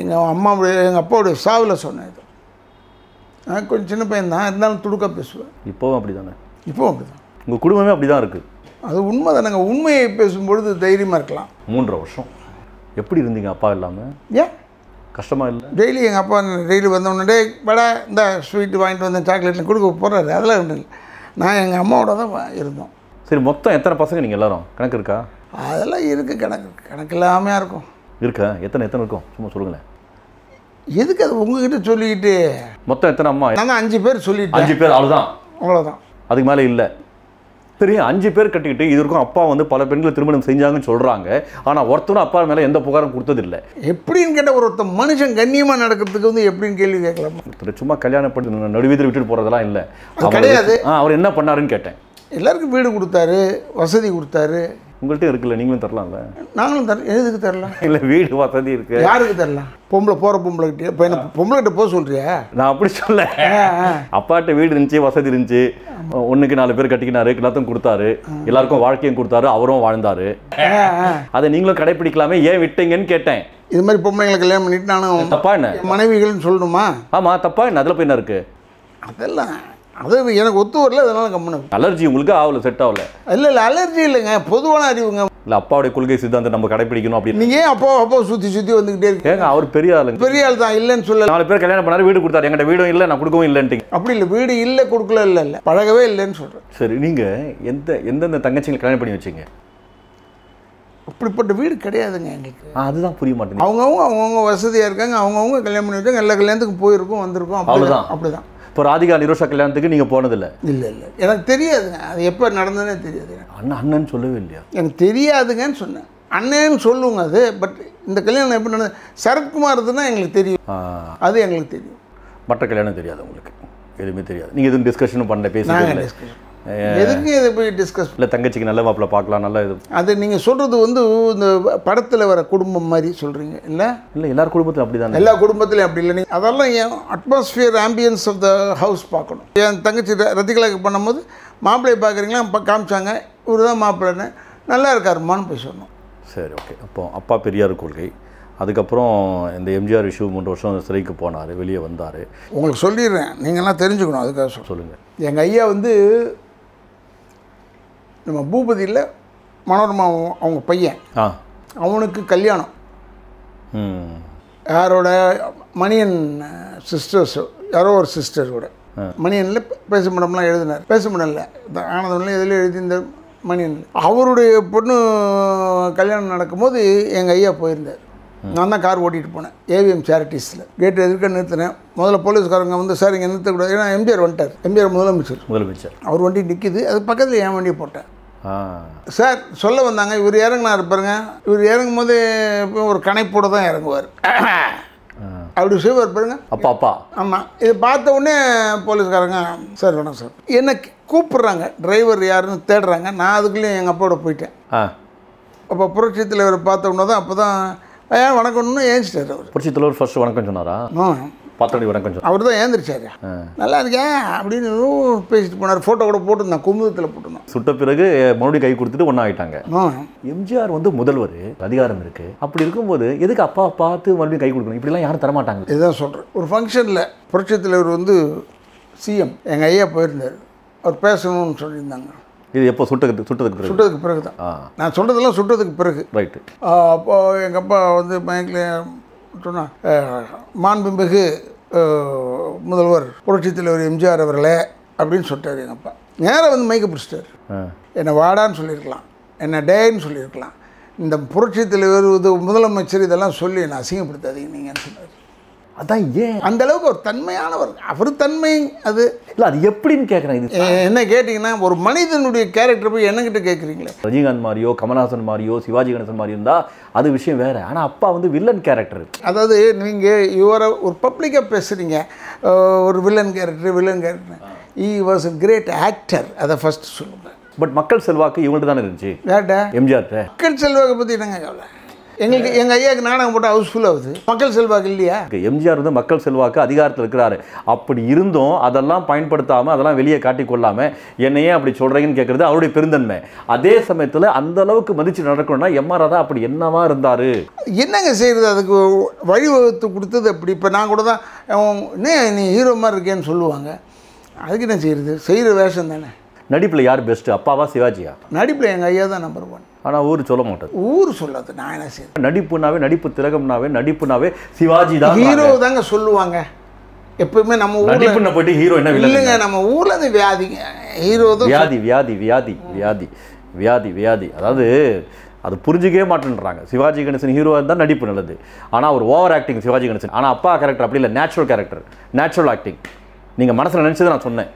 எங்கள் அப்பாவுடைய சாவில் சொன்னேன். இது நான் கொஞ்சம் சின்ன பையன் தான், இருந்தாலும் துடுக்காக பேசுவேன். இப்போவும் அப்படி தானே? இப்போவும் அப்படி தான். உங்கள் குடும்பமே அப்படி தான் இருக்குது. அது உண்மை தானேங்க. உண்மையை பேசும்பொழுது தைரியமாக இருக்கலாம். 3 வருஷம் எப்படி இருந்தீங்க அப்பா இல்லாமல்? ஏன் கஷ்டமாக இல்லை? டெய்லி எங்கள் அப்பா டெய்லி வந்தோடனே, டே வடை இந்த ஸ்வீட்டு வாங்கிட்டு வந்தேன், சாக்லேட்லாம் கொடுக்க போகிறாரு. அதெல்லாம் ஒன்றும் இல்லை. நான் எங்கள் அம்மாவோட தான் இருந்தோம். சரி, மொத்தம் எத்தனை பசங்க நீங்கள் எல்லாரும்? கணக்கு இருக்கா? அதெல்லாம் இருக்குது, கணக்கு இல்லாமையாக இருக்கும். இருக்கா? எத்தனை இருக்கும் சும்மா சொல்லுங்களேன். எதுக்கு அது உங்ககிட்ட சொல்லிக்கிட்டு? மொத்தம் எத்தனை அம்மா? நான் 5 பேர் சொல்லிட்டேன். 5 பேர், அவ்வளோதான். அவ்வளோதான், அதுக்கு மேலே இல்லை. சரி, 5 பேர் கட்டிக்கிட்டு இது வரைக்கும் அப்பா வந்து பல பெண்களை திருமணம் செஞ்சாங்கன்னு சொல்கிறாங்க. ஆனால் ஒருத்தரும் அப்பா மேலே எந்த புகாரும் கொடுத்ததில்லை. எப்படின்னு கேட்டால் ஒருத்த மனுஷன் கண்ணியமாக நடக்கிறதுக்கு வந்து எப்படின்னு கேள்வி கேட்கலாம். சும்மா கல்யாணம் பண்ணி நடுவீதில் விட்டுட்டு போகிறதெல்லாம் இல்லை. கிடையாது. அவர் என்ன பண்ணாருன்னு கேட்டேன். எல்லாருக்கும் வீடு கொடுத்தாரு, வசதி கொடுத்தாரு. உங்கள்கிட்ட இருக்குல்ல, நீங்களும் தரலாம்ல? நாங்களும் எதுக்கு தரலாம்? இல்லை, வீடு வசதி இருக்கு. யாருக்கு தரலாம்? பொம்பளைகிட்டே. இப்போ என்ன பொம்பளைகிட்ட போக சொல்றியா? நான் அப்படி சொல்ல. அப்பாட்ட வீடு இருந்துச்சு, வசதி இருந்துச்சு, 1க்கு 4 பேர் கட்டிக்கினாரு, எல்லாத்தையும் கொடுத்தாரு, எல்லாருக்கும் வாழ்க்கையும் கொடுத்தாரு, அவரும் வாழ்ந்தாரு. அதை நீங்களும் கடைப்பிடிக்கலாமே, ஏன் விட்டீங்கன்னு கேட்டேன். இது மாதிரி பொம்பளைங்களை கல்யாணம் பண்ணிட்டு நானும் தப்பா என்ன? மனைவிகள்னு சொல்லணுமா? ஆமாம், தப்பா என்ன? அதில் போய் என்ன இருக்கு? அதெல்லாம் அது எனக்கு ஒத்து வரல, அதனால கம்மனு. அலர்ஜி உங்களுக்கு ஆகல, செட் ஆகல? இல்லை அலர்ஜி இல்லைங்க, பொதுவான அறிவுங்க. இல்லை, அப்பாவுடைய கொள்கை சித்தாந்தம் நம்ம கடைப்பிடிக்கணும் அப்படின்னு. நீங்கள் ஏன் அப்பா சுற்றி வந்துக்கிட்டே இருக்கு? ஏங்க, அவர் பெரிய ஆள் தான், இல்லைன்னு சொல்ல. 4 பேர் கல்யாணம் பண்ணாரு, வீடு கொடுத்தாரு, எங்கிட்ட வீடும் இல்லை, நான் கொடுக்கவும் இல்லைன்ட்டீங்க. அப்படி இல்லை, வீடு இல்லை, கொடுக்கல, இல்லை பழகவே இல்லைன்னு சொல்கிறேன். சரி, நீங்கள் எந்தெந்த தங்கச்சிங்களை கல்யாணம் பண்ணி வச்சிங்க? அப்படிப்பட்ட வீடு கிடையாதுங்க எங்களுக்கு. அதுதான் புரிய மாட்டேங்குது. அவங்கவுங்க வசதியாக இருக்காங்க, அவங்கவுங்க கல்யாணம் பண்ணி வச்சாங்க, எல்லா கல்யாணத்துக்கும் போயிருக்கோம், வந்திருக்கோம். அவ்வளோதான். அப்படிதான். இப்போ ராதிகா நிரோஷா கல்யாணத்துக்கு நீங்கள் போனதில்லை? இல்லை எனக்கு தெரியாதுங்க, அது எப்போ நடந்ததுன்னே தெரியாது. அண்ணன் சொல்லவே இல்லையா? எனக்கு தெரியாதுங்கன்னு சொன்னேன். அண்ணன்னு சொல்லுங்க அது. பட் இந்த கல்யாணம் எப்படி நடந்தது? சரத்குமார்துன்னா எங்களுக்கு தெரியும், அது எங்களுக்கு தெரியும். மற்ற கல்யாணம் தெரியாது உங்களுக்கு? எதுவுமே தெரியாது. நீங்கள் எதுவும் டிஸ்கஷனும் பண்ணல, பேசுகிறீங்க? எதுக்கு இதை போய் டிஸ்கஸ்? இல்லை, தங்கச்சிக்கு நல்ல மாப்பிள்ள பார்க்கலாம், நல்ல இது. அது நீங்கள் சொல்கிறது வந்து இந்த படத்தில் வர குடும்பம் மாதிரி சொல்கிறீங்க. இல்லை எல்லார் குடும்பத்திலும் அப்படி தானே? எல்லா குடும்பத்திலையும் அப்படி இல்லை. நீங்கள் அதெல்லாம் என் atmosphere ambience of the house பார்க்கணும். என் தங்கச்சி ரத்திகலாக்கு பண்ணும்போது மாப்பிள்ளையை பார்க்குறீங்களா, காமிச்சாங்க, இவர் தான் மாப்பிள்ளைன்னு, நல்லா இருக்காருமான்னு போய் சொன்னோம். சரி, ஓகே. அப்போ அப்பா பெரியார் கொள்கை, அதுக்கப்புறம் இந்த எம்ஜிஆர் இஷ்யூ 3 வருஷம் சிறைக்கு போனார், வெளியே வந்தார். உங்களுக்கு சொல்லிடுறேன், நீங்கள்லாம் தெரிஞ்சுக்கணும், அதுக்காக சொல்லுங்கள். எங்கள் ஐயா வந்து நம்ம பூபதியில் மனோரமா அவங்க பையன், அவனுக்கு கல்யாணம். யாரோட? மணியன் சிஸ்டர்ஸ், யாரோ ஒரு சிஸ்டரோட. மணியனில் பேசமடம்லாம் எழுதினார். பேசமடம்ல ஆனந்தம்லாம் எதில் எழுதி இந்த மணியன். அவருடைய பொண்ணு கல்யாணம் நடக்கும்போது எங்கள் ஐயா போயிருந்தார். நான் தான் கார் ஓட்டிகிட்டு போனேன், ஏவிஎம் சேரிட்டிஸில். கேட்டு எதிர்க்க நிறுத்தினேன். முதல்ல போலீஸ்காரங்க வந்து, சார் இங்கே நிறுத்தக்கூடாது, ஏன்னா எம்ஜிஆர் வந்துட்டார். எம்ஜிஆர் முதலமைச்சர். அவர் வண்டி நிற்கிது, அது பக்கத்தில் என் வண்டியை போட்டேன். சார் சொல்ல வந்தாங்க, இவர் இறங்கினா இருப்பாருங்க, இவர் இறங்கும் போது ஒரு கணைப்போட தான் இறங்குவார், அப்படி செய்வார் பாருங்க. அப்பா ஆமாம். இதை பார்த்த உடனே போலீஸ்காரங்க, சார் வேணாம் சார், என்னை கூப்பிட்றாங்க, டிரைவர் யாருன்னு தேடுறாங்க. நான் அதுக்குள்ளேயும் எங்கள் அப்பாவோட போயிட்டேன். அப்போ புரட்சி தலைவர் பார்த்த உடனே தான், அப்போ தான் ஏன் வணக்கம்னு ஏஞ்சிட்டார் அவர். புரட்சி தலைவர் ஃபர்ஸ்ட் வணக்கம் சொன்னாரா? பார்த்தோடி வணக்கம் சொன்னார். அவர் தான் ஏந்திரிச்சாரு. நல்லா இருக்கேன் அப்படின்னு பேசிட்டு போனார். ஃபோட்டோ கூட போட்டுருந்தான், குமுதத்தில் போட்டுருந்தான். சுட்ட பிறகு மறுபடியும் கை கொடுத்துட்டு ஒன்றா ஆகிட்டாங்க. எம்ஜிஆர் வந்து முதல்வர், அதிகாரம் இருக்குது. அப்படி இருக்கும்போது எதுக்கு அப்பா பார்த்து மறுபடியும் கை கொடுக்கணும்? இப்படிலாம் யாரும் தரமாட்டாங்க. இதுதான் சொல்கிறேன். ஒரு ஃபங்க்ஷனில் புரட்சி தலைவர் வந்து சிஎம் எங்கள் ஐயா போயிருந்தார். அவர் பேசணும்னு சொல்லியிருந்தாங்க. இது எப்போ? சுட்டதுக்கு பிறகு தான். நான் சொல்கிறதெல்லாம் சுட்டதுக்கு பிறகு. ரைட்டு. அப்போது எங்கள் அப்பா வந்து மைக்கில் சொன்னான், மாண்புமிகு முதல்வர் புரட்சி தலைவர் எம்ஜிஆர் அவர்களே அப்படின்னு சொல்லிட்டார். எங்கள் அப்பா நேராக வந்து மைக்கை பிடிச்சிட்டார். என்னை வாடான்னு சொல்லியிருக்கலாம், என்னை டேன்னு சொல்லியிருக்கலாம். இந்த புரட்சி தலைவர் இது முதலமைச்சர் இதெல்லாம் சொல்லி என்னை அசிங்கப்படுத்தாதீங்க நீங்கன்னு சொன்னார். அதான் ஏன் அந்த அளவுக்கு ஒரு தன்மையானவர். அவர் தன்மை அது இல்லை. அது எப்படின்னு கேட்குறேன். இது என்ன கேட்டிங்கன்னா, ஒரு மனிதனுடைய கேரக்டர் போய் என்னங்கிட்ட கேட்குறீங்களே. ரஜினிகாந்த் மாதிரியோ, கமல்ஹாசன் மாதிரியோ, சிவாஜி கணேசன் மாதிரி இருந்தால் அது விஷயம் வேறு. ஆனால் அப்பா வந்து வில்லன் கேரக்டர். அதாவது நீங்கள் இவரை ஒரு பப்ளிக்காக பேசுகிறீங்க, ஒரு villain character. He was a great actor, அதை ஃபஸ்ட்டு சொல்லுங்கள். பட் மக்கள் செல்வாக்கு இவங்கள்ட்ட தானே இருந்துச்சு. வேட்டா எம்ஜிஆர். மக்கள் செல்வாக்கை பற்றி என்னங்க கவலை? எங்கள் ஐயாவுக்கு நாடகம் போட்டு ஹவுஸ்ஃபுல் ஆகுது. மக்கள் செல்வாக்கு இல்லையா? எம்ஜிஆர் வந்து மக்கள் செல்வாக்கு அதிகாரத்தில் இருக்கிறாரு. அப்படி இருந்தும் அதெல்லாம் பயன்படுத்தாமல் அதெல்லாம் வெளியே காட்டிக்கொள்ளாமல் என்னையே அப்படி சொல்கிறீங்கன்னு கேட்குறது அவருடைய பெருந்தன்மை. அதே சமயத்தில் அந்த அளவுக்கு மதித்து நடக்கணும்னா எம்ஆர் ராதா அப்படி என்னவா இருந்தார்? என்னங்க செய்கிறது? அதுக்கு வழிவகுத்து கொடுத்தது அப்படி. இப்போ நான் கூட தான் என்ன நீ ஹீரோ மாதிரி இருக்கேன்னு சொல்லுவாங்க. அதுக்கு என்ன செய்கிறது? செய்கிற வேஷம் தானே. நடிப்பில் யார் பெஸ்ட்டு, அப்பாவா சிவாஜியா? நடிப்பில் எங்கள் ஐயா தான் நம்பர் 1. ஆனால் ஊர் சொல்ல மாட்டார். ஊர் சொல்லாது, நான் என்ன செய்யறது? நடிப்புனாவே, நடிப்பு திலகம்னாவே, நடிப்புனாவே சிவாஜி தான். ஹீரோ தாங்க சொல்லுவாங்க எப்பவுமே. நம்ம ஊரில் நடிப்புன்னு போயிட்டு ஹீரோ என்ன இல்லைங்க, நம்ம ஊரில் அது வியாதிங்க. ஹீரோ தான் வியாதி வியாதி வியாதி வியாதி வியாதி வியாதி. அதாவது அது புரிஞ்சிக்கவே மாட்டேன்றாங்க. சிவாஜி கணேசன் ஹீரோ இருந்தால் நடிப்பு நல்லது. ஆனால் ஒரு ஓவர் ஆக்டிங் சிவாஜி கணேசன். ஆனால் அப்பா கேரக்டர் அப்படி இல்லை, நேச்சுரல் கேரக்டர், நேச்சுரல் ஆக்டிங். நீங்கள் மனசில் நினச்சதை நான் சொன்னேன்.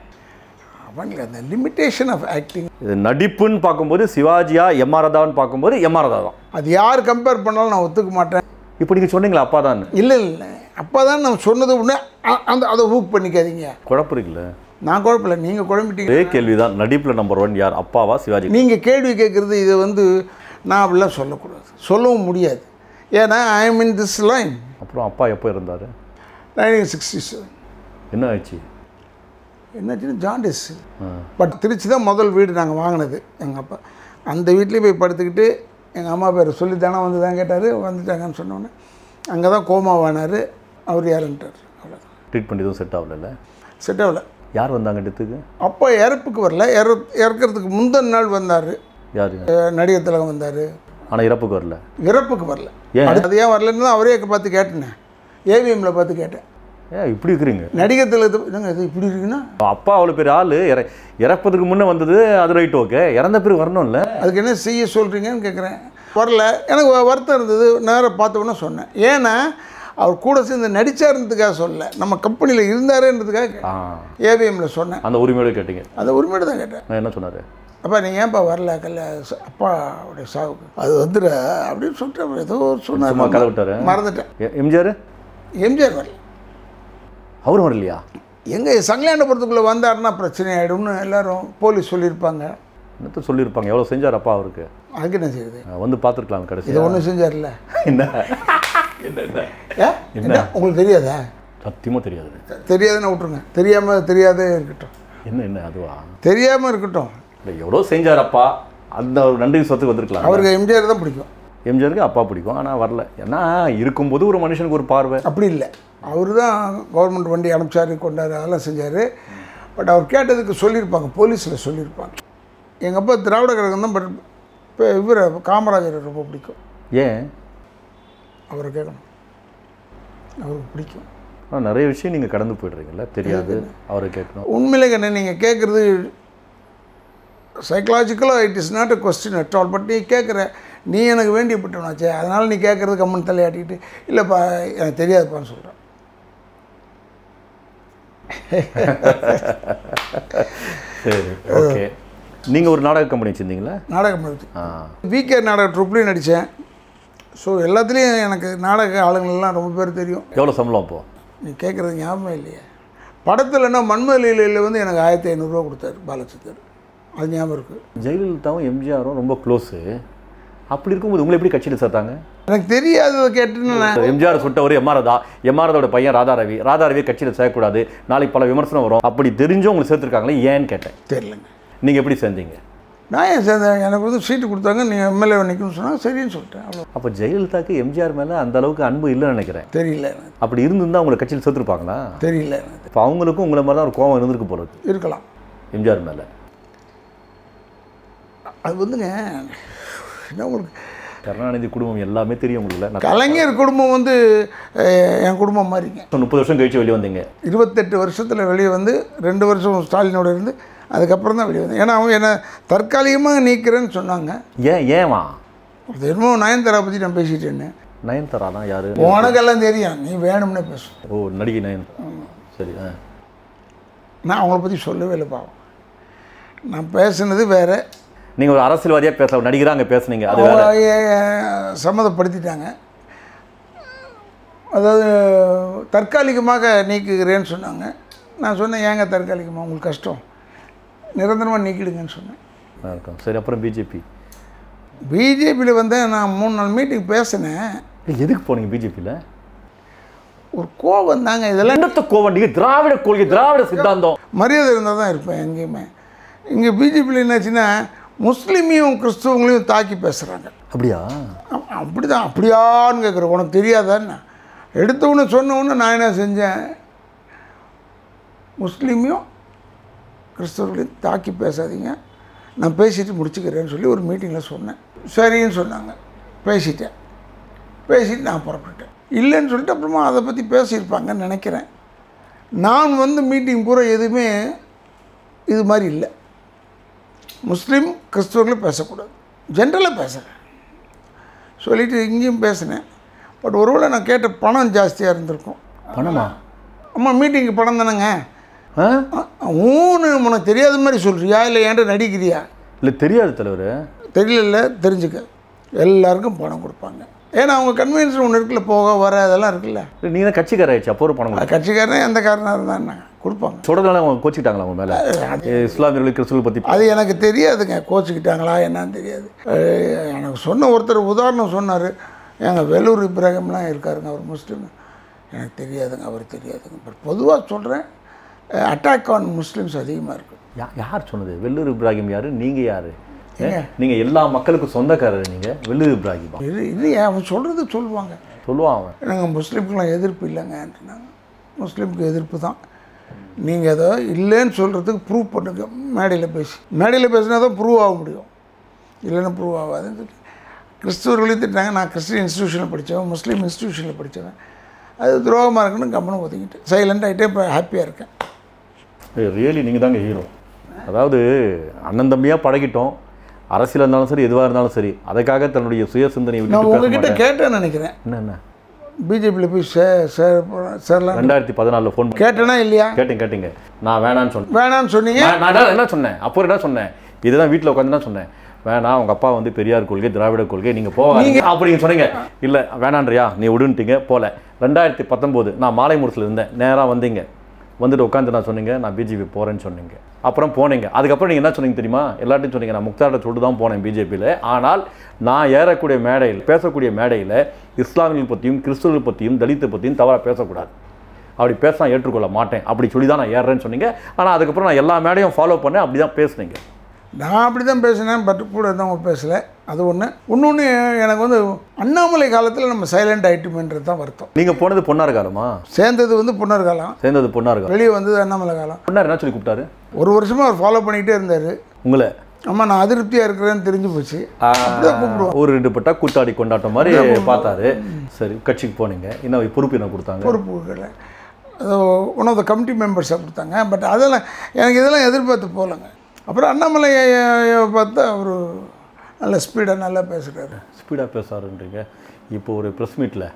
அவங்க அந்த லிமிட்டேஷன் ஆஃப் ஆக்டிங். இது நடிப்புன்னு பார்க்கும்போது சிவாஜியா எம்ஆர் ராதான்னு பார்க்கும்போது எம்ஆர் ராதா தான். அது யார் கம்பேர் பண்ணாலும் நான் ஒத்துக்க மாட்டேன். இப்போ நீங்கள் சொன்னீங்களா அப்பா தான்? இல்லை இல்லை, அப்பா தான் நம்ம சொன்னது ஒன்று. அந்த அதை ஹூக் பண்ணிக்காதீங்க. குழப்பம் இருக்குல்ல? நான் குழப்பமில்லை, நீங்கள் குழம்பிட்டீங்க. ஒரே கேள்வி தான், நடிப்பில் நம்பர் 1 யார், அப்பாவா சிவாஜி? நீங்கள் கேள்வி கேட்குறது இதை வந்து நான் அப்படிலாம் சொல்லக்கூடாது, சொல்லவும் முடியாது. ஏன்னா I am in this line. அப்புறம் அப்பா எப்போ இருந்தார்? 1967. என்ன ஆச்சு? என்னாச்சுன்னா ஜாண்டிஸ். பட் திருச்சி தான் முதல் வீடு நாங்கள் வாங்கினது எங்கள் அப்பா. அந்த வீட்லேயும் போய் படுத்துக்கிட்டு எங்கள் அம்மா பேர் சொல்லி தானே வந்து தான் கேட்டார். வந்துட்டாங்கன்னு சொன்னோன்னே அங்கே தான் கோமாவானார். அவர் யாருன்ட்டார். அவ்வளோதான். ட்ரீட்மெண்ட் எதுவும் செட் ஆகல? செட் ஆகலை. யார் வந்தாங்க இடத்துக்கு? அப்பா இறப்புக்கு வரல, இறக்கிறதுக்கு முந்தின நாள் வந்தார். யார்? நடிகர் திலகம் வந்தார். ஆனால் இறப்புக்கு வரல. இறப்புக்கு வரல. ஏன்? அது ஏன் வரலன்னு தான் அவரே பார்த்து கேட்டேன். ஏவிஎம்மில் பார்த்து கேட்டேன். ஏன் இப்படி இருக்கிறீங்க? நடிகர் திலகத்தை என்னங்க இது இப்படி இருக்குன்னா? அப்பா அவ்வளோ பெரிய ஆள், இறப்பதுக்கு முன்னே வந்தது, அது ரைட், ஓகே. இறந்த பிறகு வரணும்ல. அதுக்கு என்ன செய்ய சொல்கிறீங்கன்னு கேட்குறேன். வரல. எனக்கு வருத்தம் இருந்தது. நேராக பார்த்தோன்னே சொன்னேன். ஏன்னா அவர் கூட சேர்ந்து நடிச்சாருன்றதுக்காக சொல்லலை, நம்ம கம்பெனியில் இருந்தாருன்றதுக்காக ஏவிஎம்மில் சொன்னேன். அந்த உரிமையோடு கேட்டீங்க? அந்த உரிமையோடு தான் கேட்டேன். நான் என்ன சொன்னார்? அப்பா நீங்கள் ஏன்ப்பா வரல அப்பாவுடைய சாவுக்கு? அது வந்துட அப்படின்னு சொல்லிட்டு ஏதோ சொன்னார். கதை விட்டார், மறந்துட்டேன். எம்ஜிஆர்? எம்ஜிஆர் வரல. அவரும் வரலையா? எங்கள் சங்கலாண்டபுரத்துக்குள்ளே வந்தாருன்னா பிரச்சனை ஆகிடும்னு எல்லாரும் போலீஸ் சொல்லியிருப்பாங்க. என்னத்த சொல்லியிருப்பாங்க? எவ்வளோ செஞ்சார் அப்பா அவருக்கு? அதுக்கு என்ன செய்யுது? வந்து பார்த்துருக்கலாம் கடைசி. இது ஒன்றும் செஞ்சார்ல. என்ன என்ன உங்களுக்கு தெரியாதா? சத்தியமாக தெரியாது. தெரியாதுன்னு விட்டுருங்க. தெரியாதே இருக்கட்டும். என்ன அதுவா? தெரியாமல் இருக்கட்டும். இல்லை, எவ்வளோ செஞ்சார் அப்பா, அந்த ஒரு நன்றி சொத்துக்கு வந்திருக்கலாம். அவருக்கு எம்ஜிஆர் தான் பிடிக்கும். எம்ஜிஆருக்கு அப்பா பிடிக்கும், ஆனால் வரல. ஏன்னா இருக்கும்போது ஒரு மனுஷனுக்கு ஒரு பார்வை. அப்படி இல்லை, அவர் தான் கவர்மெண்ட் வண்டி அனுப்பிச்சார், கொண்டார், அதெல்லாம் செஞ்சார். பட் அவர் கேட்டதுக்கு சொல்லியிருப்பாங்க, போலீஸில் சொல்லியிருப்பாங்க. எங்கள் அப்பா திராவிட கழகம் தான். பட் இப்போ இவர் காமராஜரை ரொம்ப பிடிக்கும். ஏன்? அவரை கேட்கணும், அவருக்கு பிடிக்கும். ஆனால் நிறைய விஷயம் நீங்கள் கடந்து போய்ட்றீங்கல்ல, தெரியாது, அவரை கேட்கணும். உண்மையிலே கண்ணே நீங்கள் கேட்குறது சைக்கலாஜிக்கலாக it is not a question at all. But நீ கேட்குற, நீ எனக்கு வேண்டியப்பட்டவனாச்சே, அதனால் நீ கேட்குறது கம்மன் தலையாட்டிக்கிட்டு இல்லைப்பா எனக்கு தெரியாதுப்பான்னு சொல்கிறேன். சரி, ஓகே. நீங்கள் ஒரு நாடக கம்பெனி வச்சுருந்தீங்களா? நாடகம் விகே நாடக ட்ரூப்லேயும் நடித்தேன். ஸோ எல்லாத்துலேயும் எனக்கு நாடக ஆளுங்களெல்லாம் ரொம்ப பேர் தெரியும். எவ்வளோ சம்பளம் அப்போது? நீ கேட்குறது ஞாபகம் இல்லையே. படத்தில்னா மன்மலையில் வந்து எனக்கு 1500 கொடுத்தாரு பாலச்சந்தர். அது ஞாபகம் இருக்குது. ஜெயலலிதாவும் எம்ஜிஆரும் ரொம்ப க்ளோஸு. அப்படி இருக்கும்போது உங்களை எப்படி கட்சியில் சேர்த்தாங்க? எனக்கு தெரியாததை கேட்டுன்னு. எம்ஜிஆர் சுட்டவர் எம்ஆர் ராதா, எம்ஆர் ராதாவோட பையன் ராதாரவி, ராதாரவியை கட்சியில் சேர்க்கக்கூடாது, நாளைக்கு பல விமர்சனம் வரும், அப்படி தெரிஞ்சும் உங்களை சேர்த்துருக்காங்களே, ஏன்னு கேட்டேன். தெரியலங்க. நீங்கள் எப்படி சேர்ந்தீங்க? நான் ஏன் சேர்ந்தேன்? எனக்கு வந்து சீட்டு கொடுத்தாங்க, நீங்கள் எம்எல்ஏ நிற்கணும்னு சொன்னால் சரின்னு சொல்லிட்டேன். அவ்வளோ. அப்போ ஜெயலலிதாவுக்கு எம்ஜிஆர் மேலே அந்த அளவுக்கு அன்பு இல்லைன்னு நினைக்கிறேன். தெரியல. அப்படி இருந்திருந்தால் உங்களை கட்சியில் சேர்த்துருப்பாங்களா? தெரியல. இப்போ அவங்களுக்கும் உங்களை மாதிரி தான் ஒரு கோவம் இருந்திருக்கு போல இருக்கு. இருக்கலாம் எம்ஜிஆர் மேலே. அது வந்துங்க என்ன உங்களுக்கு கருணாநிதி குடும்பம் எல்லாமே தெரியும் உங்களுக்கு. கலைஞர் குடும்பம் வந்து என் குடும்பம் மாதிரிங்க. 30 வருஷம் கழிச்சு வெளியே வந்தீங்க. 28 வருஷத்தில் வெளியே வந்து 2 வருஷம் ஸ்டாலினோட இருந்து அதுக்கப்புறம் தான் வெளியே வந்தேன். ஏன்னா அவங்க என்னை தற்காலிகமாக நீக்கிறேன்னு சொன்னாங்க. ஏன்வா? அது என்னமோ நயன்தாரா பற்றி நான் பேசிட்டேன்னு. நயன்தாரா தான் யார்? உனக்கெல்லாம் தெரியும், நீ வேணும்னே பேசும். ஓ, நடிகை நயன்தாரா. சரி. நான் அவங்கள பற்றி சொல்லவே இல்லை பாவம். நான் பேசுனது வேறு. நீங்கள் ஒரு அரசியல்வாதியாக பேசலாம், நடிகராக அங்கே பேசுனீங்க, அது சம்மதப்படுத்திட்டாங்க. அதாவது தற்காலிகமாக நீக்குகிறேன்னு சொன்னாங்க. நான் சொன்னேன், ஏங்க தற்காலிகமாக, உங்களுக்கு கஷ்டம், நிரந்தரமாக நீக்கிடுங்கன்னு சொன்னேன். இருக்கும். சரி, அப்புறம் பிஜேபி பிஜேபியில் வந்து நான் 3 நாள் மீட்டிங் பேசினேன். எதுக்கு போனீங்க பிஜேபியில்? ஒரு கோவம் தாங்க. இதெல்லாம் என்னத்த கோவம்? நீங்கள் திராவிட கொள்கை, திராவிட சித்தாந்தம், மரியாதை இருந்தால் தான் இருப்பேன் எங்கேயுமே. இங்கே பிஜேபியில் என்னாச்சுன்னா முஸ்லீமையும் கிறிஸ்துவங்களையும் தாக்கி பேசுகிறாங்க. அப்படியா? அப்படி தான். அப்படியான்னு கேட்குறேன். உனக்கு தெரியாதான்னு எடுத்தவொன்னு சொன்னவொன்னு நான் என்ன செஞ்சேன், முஸ்லீமையும் கிறிஸ்தவர்களையும் தாக்கி பேசாதீங்க, நான் பேசிட்டு முடிச்சுக்கிறேன்னு சொல்லி ஒரு மீட்டிங்கில் சொன்னேன். சரின்னு சொன்னாங்க. பேசிட்டு நான் புறப்பட்டேன். இல்லைன்னு சொல்லிட்டு அப்புறமா அதை பற்றி பேசியிருப்பாங்கன்னு நினைக்கிறேன். நான் வந்து மீட்டிங் பூரா எதுவுமே இது மாதிரி இல்லை. முஸ்லீம் கிறிஸ்துவர்களும் பேசக்கூடாது, ஜென்ரலாக பேசுகிறேன் சொல்லிவிட்டு இங்கேயும் பேசினேன். பட் ஒருவேளை நான் கேட்ட பணம் ஜாஸ்தியாக இருந்திருக்கும். பணமா? ஆமாம், மீட்டிங்கு பணம் தானேங்க. ஊன்னு உனக்கு தெரியாத மாதிரி சொல்கிறியா இல்லை ஏன்ட்டு நடிக்கிறியா? இல்லை தெரியாது தலைவர். தெரியல, தெரிஞ்சுக்க. எல்லாருக்கும் பணம் கொடுப்பாங்க. ஏன்னா அவங்க கன்வென்ஷன் ஒன்று இருக்குல்ல, போக வர அதெல்லாம் இருக்குல்ல. நீங்கள் தான் கட்சிக்கார ஆயிடுச்சு, அப்போ ஒரு பணம் கட்சிக்காரனே எந்த காரணம் இருந்தால் கொடுப்பாங்க. சொல்கிறதுனால அவங்க கோச்சிக்கிட்டாங்களா அவங்க மேலே? இஸ்லாமியர்கள் கிறிஸ்துவர்கள் பற்றி அது எனக்கு தெரியாதுங்க. கோச்சிக்கிட்டாங்களா என்னன்னு தெரியாது. எனக்கு சொன்ன ஒருத்தர் உதாரணம் சொன்னார். எங்கள் வேலூர் இப்ராஹிம்லாம் இருக்காருங்க, அவர் முஸ்லீம். எனக்கு தெரியாதுங்க, அவர் தெரியாதுங்க. பட் பொதுவாக சொல்கிறேன், அட்டாக் ஆன் முஸ்லீம்ஸ் அதிகமாக இருக்குது. யார் சொன்னது? வெள்ளூர் இப்ராஹிம் யார்? நீங்கள் யார்? நீங்கள் எல்லா மக்களுக்கும் சொந்தக்காரர். நீங்கள் வெள்ளூர் இப்ராஹிமா? இது அவன் சொல்கிறது சொல்லுவாங்க. சொல்லுவாங்க. நாங்கள் முஸ்லீமுக்குலாம் எதிர்ப்பு இல்லைங்கன்றாங்க. முஸ்லீமுக்கு எதிர்ப்பு தான். நீங்கள் ஏதோ இல்லைன்னு சொல்கிறதுக்கு ப்ரூவ் பண்ணுங்க. மேடையில் பேசினா தான் ப்ரூவ் ஆக முடியும், இல்லைன்னா ப்ரூவ் ஆகாதுன்னு சொல்லி கிறிஸ்துவர்களையும் திட்டாங்க. நான் கிறிஸ்டின் இன்ஸ்டியூஷனில் படித்தவன், முஸ்லீம் இன்ஸ்டியூஷனில் படித்தவன். அது துரோகமாக இருக்குன்னு கம்மனு ஒதுக்கிட்டு சைலண்ட் ஆகிட்டே இப்போ ஹாப்பியாக இருக்கேன். ரியலி நீங்கள் தாங்க ஹீரோ. அதாவது அண்ணன் தம்பியாக பழகிட்டோம். அரசியல் இருந்தாலும் சரி, எதுவாக இருந்தாலும் சரி, அதுக்காக தன்னுடைய சுய சிந்தனை நான் உங்ககிட்ட கேட்டேன்னு நினைக்கிறேன். என்ன பிஜேபியில் போய் சேரலாம் 2014 ஃபோன் கேட்டேனா இல்லையா? கேட்டீங்க. நான் வேணான்னு சொன்னீங்க. நான் என்ன சொன்னேன்? அப்போ என்ன சொன்னேன்? இதுதான் வீட்டில் உட்காந்து தான் சொன்னேன். வேணாம், உங்கள் அப்பா வந்து பெரியார் கொள்கை, திராவிட கொள்கை, நீங்கள் போகாதீங்க அப்படின்னு சொன்னீங்க. இல்லை வேணான்றியா, நீ விடுன்ட்டீங்க, போகல. 2019 நான் மாலை முரசில் இருந்தேன். நேராக வந்தீங்க, வந்துட்டு உட்காந்து நான் சொன்னீங்க நான் பிஜேபி போகிறேன்னு சொன்னீங்க. அப்புறம் போனீங்க. அதுக்கப்புறம் நீங்கள் என்ன சொன்னீங்க தெரியுமா? எல்லாத்தையும் சொன்னீங்க, நான் முக்தார்ட்ட சொல்லிட்டு தான் போனேன் பிஜேபியில். ஆனால் நான் ஏறக்கூடிய மேடையில், பேசக்கூடிய மேடையில் இஸ்லாமியர்கள் பற்றியும் கிறிஸ்துவர்கள் பற்றியும் தலித்தை பற்றியும் தவறாக பேசக்கூடாது, அப்படி பேச நான் ஏற்றுக்கொள்ள மாட்டேன் அப்படி சொல்லி தான் நான் ஏறுறேன்னு சொன்னீங்க. ஆனால் அதுக்கப்புறம் நான் எல்லா மேடையும் ஃபாலோ பண்ணேன், அப்படி தான் பேசுனீங்க. நான் அப்படி தான் பேசினேன், பட் கூட இருந்தவங்க பேசலை. அது ஒன்று. இன்னொன்று, எனக்கு வந்து அண்ணாமலை காலத்தில் நம்ம சைலண்ட் ஆகிட்டுமேன்றது தான் வருத்தம். நீங்கள் போனது பொன்னார் காலமா? சேர்ந்தது வந்து பொன்னார் காலம். வெளியே வந்தது அண்ணாமலை காலம். பொன்னார் என்ன சொல்லி கூப்பிட்டாரு? ஒரு வருஷமாக அவர் ஃபாலோ பண்ணிகிட்டே இருந்தார் உங்களை. ஆமாம், நான் அதிருப்தியாக இருக்கிறேன்னு தெரிஞ்சு போச்சு. அப்படிதான் கூப்பிடுவோம். ஒரு 2 பட்டா கூத்தாடி கொண்டாட்டம் மாதிரி பார்த்தாரு. சரி, கட்சிக்கு போனீங்க. இன்னும் பொறுப்பு என்ன கொடுத்தாங்க? பொறுப்புகளை அது ஒன் ஆஃப் த கமிட்டி மெம்பர்ஸாக கொடுத்தாங்க. பட் அதெல்லாம் எனக்கு இதெல்லாம் எதிர்பார்த்து போகலங்க. அப்புறம் அண்ணாமலையை பார்த்தா அவர் நல்ல ஸ்பீடாக நல்லா பேசுகிறாரு. ஸ்பீடாக பேசுகிறாருன்றீங்க. இப்போ ஒரு ப்ரெஸ் மீட்டில்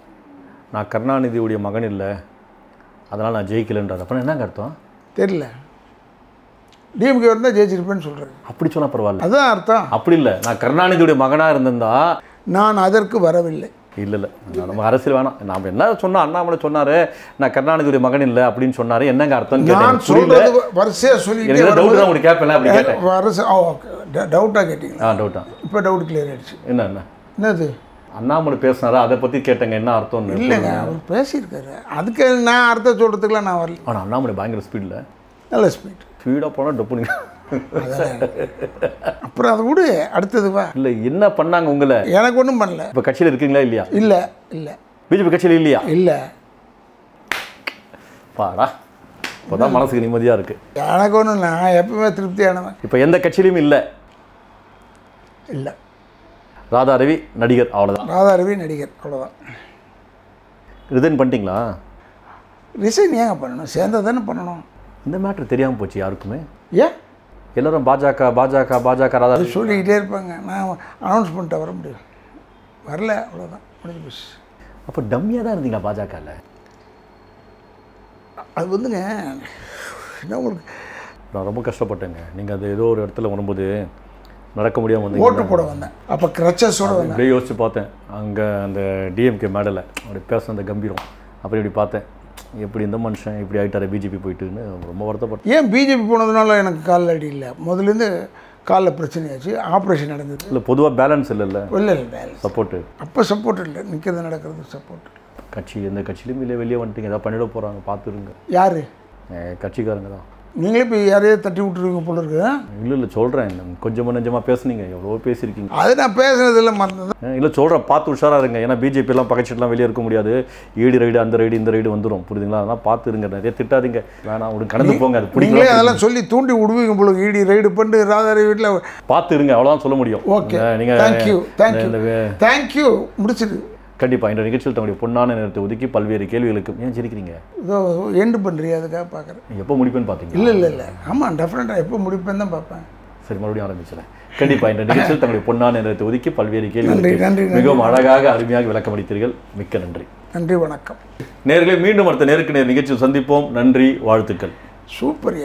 நான் கருணாநிதியுடைய மகன் இல்லை, அதனால் நான் ஜெயிக்கலைன்றார். அப்புறம் என்னங்க அர்த்தம்? தெரியல. டிஎம்கே இருந்தால் ஜெயிச்சிருப்பேன்னு சொல்கிறாரு. அப்படி சொன்னால் பரவாயில்ல, அதுதான் அர்த்தம். அப்படி இல்லை, நான் கருணாநிதியுடைய மகனாக இருந்திருந்தா நான் அதற்கு வரவில்லை. இல்லை நம்ம அரசியல் வேணாம். நாம் என்ன சொன்னோம்? அண்ணாமலை சொன்னார் நான் கருணாநிதியுடைய மகன் இல்லை அப்படின்னு சொன்னார். என்னங்க அர்த்தம்? நான் சொல்கிறது வரிசையாக சொல்லி டவுட் தான் உங்களுக்கு கேட்பேன். அப்படி கேட்டேன். ஓகே, டவுட்டாக கேட்டிங்களா? டவுட்டா. இப்போ டவுட் கிளியர் ஆகிடுச்சு. என்னது அண்ணாமலை பேசினாரா? அதை பற்றி கேட்டேங்க, என்ன அர்த்தம்? இல்லைங்க, அவர் பேசியிருக்காரு. அதுக்கு நான் அர்த்தம் சொல்கிறதுக்குலாம் நான் வரல. ஆனால் அண்ணாமலை பயங்கர ஸ்பீடில், நல்ல ஸ்பீடாக போனால் டப்புனுங்க. அப்புறம் அதை விடு, அடுத்தது வா. இல்லை என்ன பண்ணாங்க உங்களை? எனக்கு ஒன்றும் பண்ணல. இப்போ கட்சியில் இருக்கீங்களா இல்லையா? இல்லை. பிஜேபி கட்சியில் இல்லையா? இல்லை. பாடா, இப்போ தான் மனசுக்கு நிம்மதியாக இருக்குது. எனக்கு ஒன்றும் இல்லை, நான் எப்பவுமே திருப்தியானவன். இப்போ எந்த கட்சியிலையும் இல்லை? இல்லை. ராதாரவி நடிகர், அவ்வளோதான். ராதாரவி நடிகர், அவ்வளோதான். ரிசைன் பண்ணிட்டீங்களா? ரிசைன் ஏங்க பண்ணணும்? சேர்ந்தா தானே பண்ணணும். இந்த மேட்ரு தெரியாமல் போச்சு யாருக்குமே. ஏன் எல்லோரும் பாஜக பாஜக பாஜக ராதா சொல்லிக்கிட்டே இருப்பாங்க. நான் அனௌன்ஸ் பண்ணிட்டு வர முடியும், வரல, அவ்வளோதான், முடிஞ்சு போச்சு. அப்போ டம்மியாக தான் இருந்தீங்களா பாஜகவில்? அது வந்துங்க என்ன உங்களுக்கு, நான் ரொம்ப கஷ்டப்பட்டேங்க. நீங்கள் அது ஏதோ ஒரு இடத்துல வரும்போது நடக்க முடியாமல் வந்து ஓட்டு போட வந்தேன். அப்போ கிரச்சஸோடு வந்தேன். அப்படியே யோசிச்சு பார்த்தேன். அங்கே அந்த டிஎம்கே மேடலை அப்படி பேச அந்த கம்பீரம் அப்படி இப்படி பார்த்தேன். எப்படி இந்த மனுஷன் இப்படி ஆகிட்டாரு பிஜேபி போயிட்டுன்னு ரொம்ப வருத்தப்பட்டேன். ஏன் பிஜேபி போனதுனால எனக்கு கால் அடி இல்லை. முதலேருந்து காலில் பிரச்சனையாச்சு, ஆப்ரேஷன் நடந்தது. இல்லை பொதுவாக பேலன்ஸ் இல்லைல்ல, இல்லை பேலன்ஸ் சப்போர்ட்டு. அப்போ சப்போர்ட் இல்லை, நிற்கிறது நடக்கிறது சப்போர்ட். கட்சி எந்த கட்சியிலும் வெளியே வந்துட்டீங்க, ஏதாவது பண்ணிட போகிறாங்க பார்த்துருங்க. யார்? கட்சிக்காரங்க தான். நீங்களே இப்போ யாரையாவது தட்டி விட்டுருவீங்க போல இருக்கு. இல்லை சொல்கிறேன், கொஞ்சமாக நெஞ்சமாக பேசுனீங்க, எவ்வளோ பேசியிருக்கீங்க. அது நான் பேசுனதில்லை மறந்தது. இல்லை சொல்கிறேன், பார்த்து உஷாராக இருங்க. ஏன்னா பிஜேபியெல்லாம் பக்கச்சிட்டுலாம் வெளியே இருக்க முடியாது. ஈடி ரைடு அந்த ரைடு இந்த ரைடு வந்துடும், புரியுதுங்களா? அதெல்லாம் பார்த்து இருங்க, நிறைய திட்டாதீங்க, வேணாம் ஒரு கடந்து போங்க. அது நீங்களே அதெல்லாம் சொல்லி தூண்டி விடுவீங்க போல, ஈடி ரைடு பண்ணி ராதாரி வீட்டில் பார்த்து இருங்க, அவ்வளோதான் சொல்ல முடியும். ஓகே, நீங்கள் தேங்க்யூ முடிச்சிடு. கண்டிப்பாக இந்த நிகழ்ச்சியில் தங்களுடைய பொன்னான நேரத்தை ஒதுக்கி பல்வேறு கேள்விகளுக்கு. ஏன் சிரிக்கிறீங்க? இதோ எண்டு பண்ணுறியா, அதுக்காக பார்க்குறேன். எப்போ முடிப்பேன்னு பார்த்தீங்க? இல்லை ஆமாம், டெஃபினட்டாக எப்போ முடிப்பேன்னு தான் பார்ப்பேன். சரி, மறுபடியும் ஆரம்பிச்சிடறேன். கண்டிப்பாக இந்த நிகழ்ச்சியில் தங்களுடைய பொன்னான நேரத்தை ஒதுக்கி பல்வேறு கேள்விகளுக்கு நன்றி மிகவும் அழகாக அருமையாக விளக்கம் அளித்தீர்கள். மிக்க நன்றி. நன்றி, வணக்கம். நேயர்களே, மீண்டும் அடுத்த நேருக்கு நேர் நிகழ்ச்சியில் சந்திப்போம். நன்றி, வாழ்த்துக்கள். சூப்பர்.